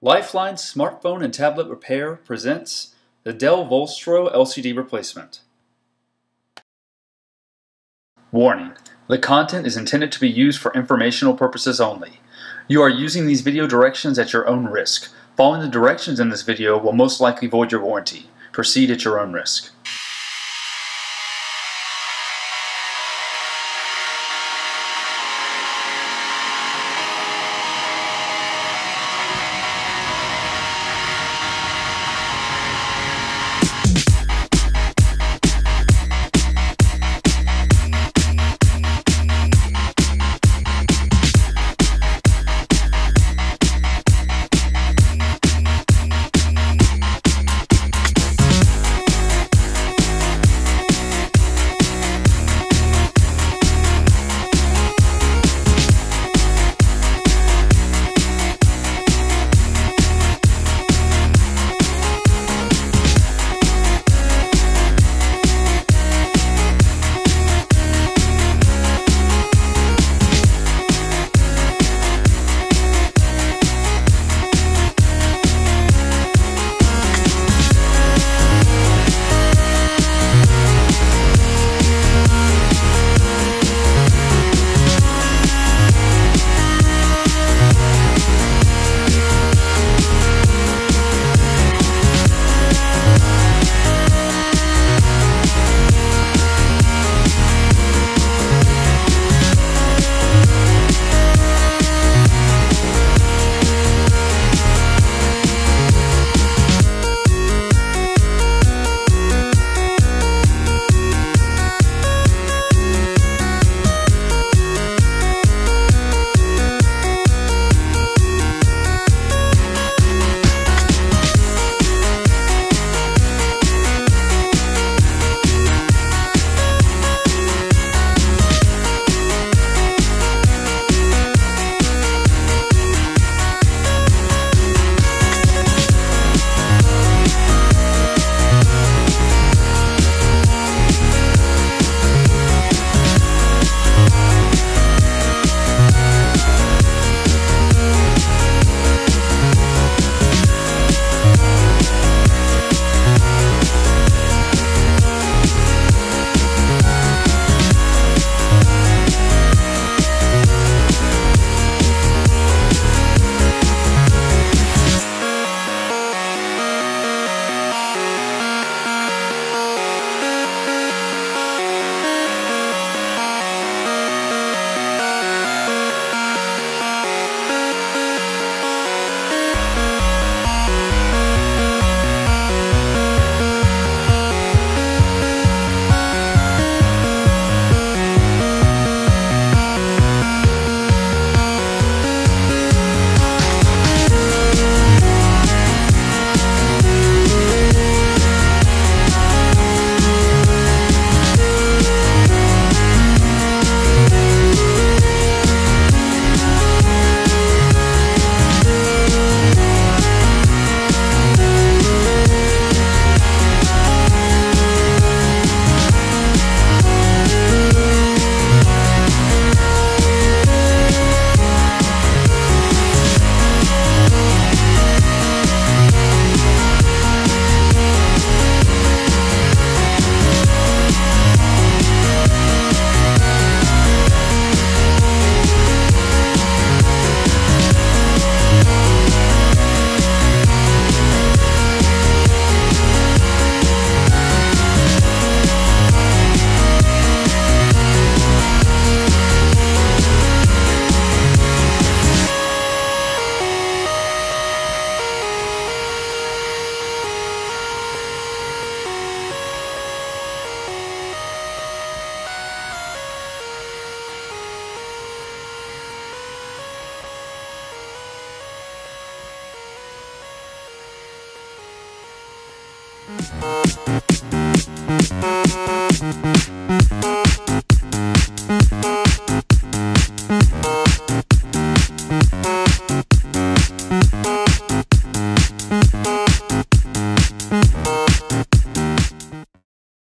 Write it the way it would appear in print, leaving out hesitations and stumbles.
Lifeline Smartphone and Tablet Repair presents the Dell Vostro LCD replacement. Warning: the content is intended to be used for informational purposes only. You are using these video directions at your own risk. Following the directions in this video will most likely void your warranty. Proceed at your own risk.